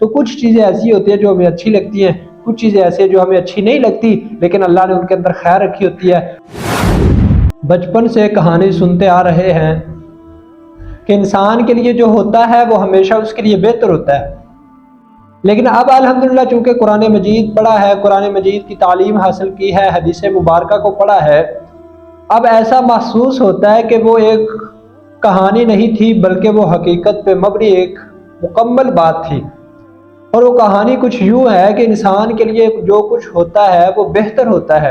تو کچھ چیزیں ایسی ہوتی ہیں جو ہمیں اچھی لگتی ہیں، کچھ چیزیں ایسی جو ہمیں اچھی نہیں لگتی، لیکن اللہ نے ان کے اندر خیر رکھی ہوتی ہے۔ بچپن سے کہانی سنتے آ رہے ہیں کہ انسان کے لیے جو ہوتا ہے وہ ہمیشہ اس کے لیے بہتر ہوتا ہے، لیکن اب الحمدللہ چونکہ قرآن مجید پڑھا ہے، قرآن مجید کی تعلیم حاصل کی ہے، حدیث مبارکہ کو پڑھا ہے، اب ایسا محسوس ہوتا ہے کہ وہ ایک کہانی نہیں تھی بلکہ وہ حقیقت پہ مبنی ایک مکمل بات تھی۔ اور وہ کہانی کچھ یوں ہے کہ انسان کے لیے جو کچھ ہوتا ہے وہ بہتر ہوتا ہے۔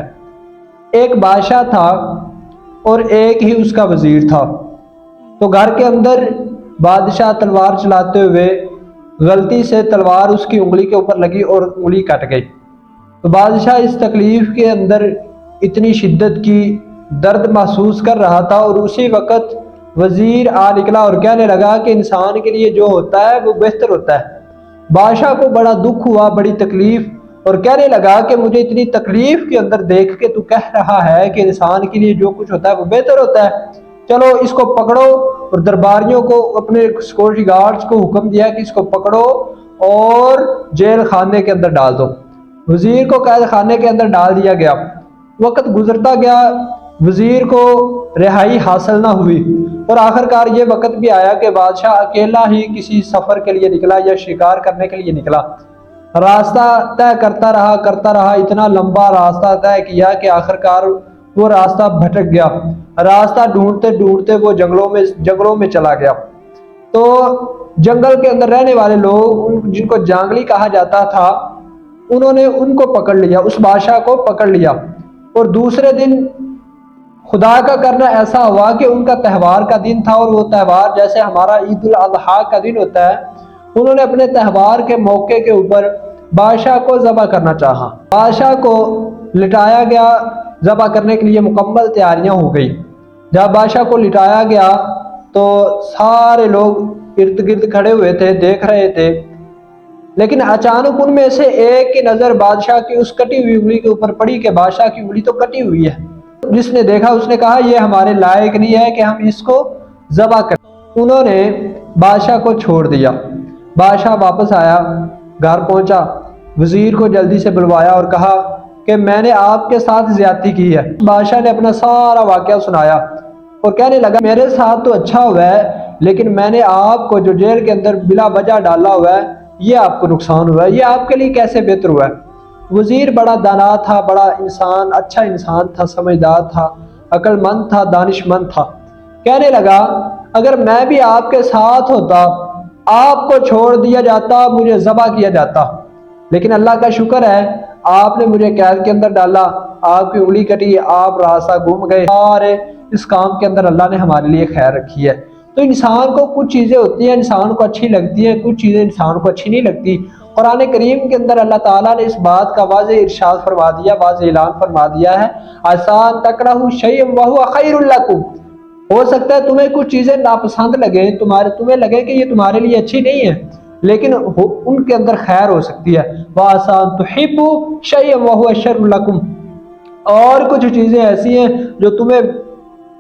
ایک بادشاہ تھا اور ایک ہی اس کا وزیر تھا۔ تو گھر کے اندر بادشاہ تلوار چلاتے ہوئے غلطی سے تلوار اس کی انگلی کے اوپر لگی اور انگلی کٹ گئی۔ تو بادشاہ اس تکلیف کے اندر اتنی شدت کی درد محسوس کر رہا تھا، اور اسی وقت وزیر آ نکلا اور کہنے لگا کہ انسان کے لیے جو ہوتا ہے وہ بہتر ہوتا ہے۔ بادشاہ کو بڑا دکھ ہوا، بڑی تکلیف، اور کہنے لگا کہ مجھے اتنی تکلیف کے اندر دیکھ کے تو کہہ رہا ہے کہ انسان کے لیے جو کچھ ہوتا ہے وہ بہتر ہوتا ہے، چلو اس کو پکڑو۔ اور درباریوں کو، اپنے سیکورٹی گارڈز کو حکم دیا کہ اس کو پکڑو اور جیل خانے کے اندر ڈال دو۔ وزیر کو قید خانے کے اندر ڈال دیا گیا۔ وقت گزرتا گیا، وزیر کو رہائی حاصل نہ ہوئی، اور آخر کار یہ وقت بھی آیا کہ بادشاہ اکیلا ہی کسی سفر کے لیے نکلا یا شکار کرنے کے لیے نکلا۔ راستہ طے کرتا رہا، اتنا لمبا راستہ طے کیا کہ آخر کار وہ راستہ بھٹک گیا۔ راستہ ڈھونڈتے ڈھونڈتے وہ جنگلوں میں چلا گیا۔ تو جنگل کے اندر رہنے والے لوگ، جن کو جانگلی کہا جاتا تھا، انہوں نے ان کو پکڑ لیا، اس بادشاہ کو پکڑ لیا۔ اور دوسرے دن خدا کا کرنا ایسا ہوا کہ ان کا تہوار کا دن تھا، اور وہ تہوار جیسے ہمارا عید الاضحیٰ کا دن ہوتا ہے، انہوں نے اپنے تہوار کے موقع کے اوپر بادشاہ کو ذبح کرنا چاہا۔ بادشاہ کو لٹایا گیا، ذبح کرنے کے لیے مکمل تیاریاں ہو گئی۔ جب بادشاہ کو لٹایا گیا تو سارے لوگ ارد گرد کھڑے ہوئے تھے، دیکھ رہے تھے، لیکن اچانک ان میں سے ایک کی نظر بادشاہ کی اس کٹی ہوئی انگلی کے اوپر پڑی کہ بادشاہ کی انگلی تو کٹی ہوئی ہے۔ جس نے دیکھا اس نے کہا یہ ہمارے لائق نہیں ہے کہ ہم اس کو ذبح کریں۔ انہوں نے بادشاہ کو چھوڑ دیا۔ بادشاہ واپس آیا، گھر پہنچا، وزیر کو جلدی سے بلوایا اور کہا کہ میں نے آپ کے ساتھ زیادتی کی ہے۔ بادشاہ نے اپنا سارا واقعہ سنایا اور کہنے لگا میرے ساتھ تو اچھا ہوا ہے، لیکن میں نے آپ کو جو جیل کے اندر بلا وجہ ڈالا ہوا ہے، یہ آپ کو نقصان ہوا ہے، یہ آپ کے لیے کیسے بہتر ہوا ہے۔ وزیر بڑا دانا تھا، بڑا انسان، اچھا انسان تھا، سمجھدار تھا، عقل مند تھا، دانش مند تھا۔ کہنے لگا اگر میں بھی آپ کے ساتھ ہوتا، آپ کو چھوڑ دیا جاتا، مجھے ذبح کیا جاتا، لیکن اللہ کا شکر ہے آپ نے مجھے قید کے اندر ڈالا، آپ کی انگلی کٹی، آپ راستہ گم گئے، سارے اس کام کے اندر اللہ نے ہمارے لیے خیر رکھی ہے۔ تو انسان کو کچھ چیزیں ہوتی ہیں انسان کو اچھی لگتی ہیں، کچھ چیزیں انسان کو اچھی نہیں لگتی۔ قرآن کریم کے اندر اللہ تعالیٰ نے اس بات کا واضح ارشاد فرما دیا، واضح اعلان فرما دیا ہے، عسیٰ ان تکرہوا شیئا وہو خیر لکم۔ ہو سکتا ہے تمہیں کچھ چیزیں ناپسند لگیں، تمہیں لگے کہ یہ تمہارے لیے اچھی نہیں ہے، لیکن ان کے اندر خیر ہو سکتی ہے۔ وعسیٰ ان تحبوا شیئا وہو شر لکم۔ اور کچھ چیزیں ایسی ہیں جو تمہیں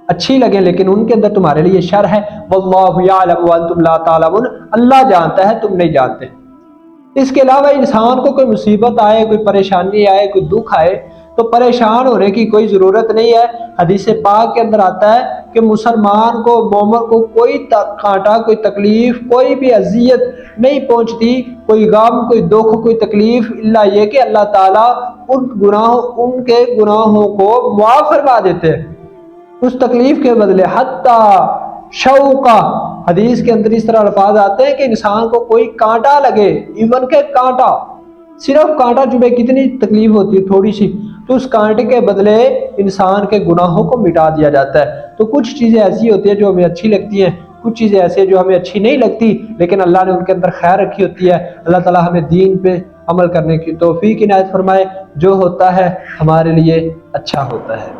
اچھی لگیں لیکن ان کے اندر تمہارے لیے شر ہے۔ واللہ یعلم وانتم لا تعلمون۔ اللہ جانتا ہے، تم نہیں جانتے۔ اس کے علاوہ انسان کو کوئی مصیبت آئے، کوئی پریشانی آئے، کوئی دکھ آئے تو پریشان ہونے کی کوئی ضرورت نہیں ہے۔ حدیث پاک کے اندر آتا ہے کہ مسلمان کو، مومن کو کوئی کانٹا، کوئی تکلیف، کوئی بھی اذیت نہیں پہنچتی، کوئی غم، کوئی دکھ، کوئی تکلیف، الا یہ کہ اللہ تعالیٰ ان کے گناہوں کو معاف فرما دیتے ہیں اس تکلیف کے بدلے۔ حتیٰ شوقہ، حدیث کے اندر اس طرح الفاظ آتے ہیں کہ انسان کو کوئی کانٹا لگے، ایون کہ کانٹا، صرف کانٹا چبھے کتنی تکلیف ہوتی ہے، تھوڑی سی، تو اس کانٹے کے بدلے انسان کے گناہوں کو مٹا دیا جاتا ہے۔ تو کچھ چیزیں ایسی ہوتی ہیں جو ہمیں اچھی لگتی ہیں، کچھ چیزیں ایسی جو ہمیں اچھی نہیں لگتی، لیکن اللہ نے ان کے اندر خیر رکھی ہوتی ہے۔ اللہ تعالیٰ ہمیں دین پہ عمل کرنے کی توفیق عنایت فرمائے۔ جو ہوتا ہے ہمارے لیے اچھا ہوتا ہے۔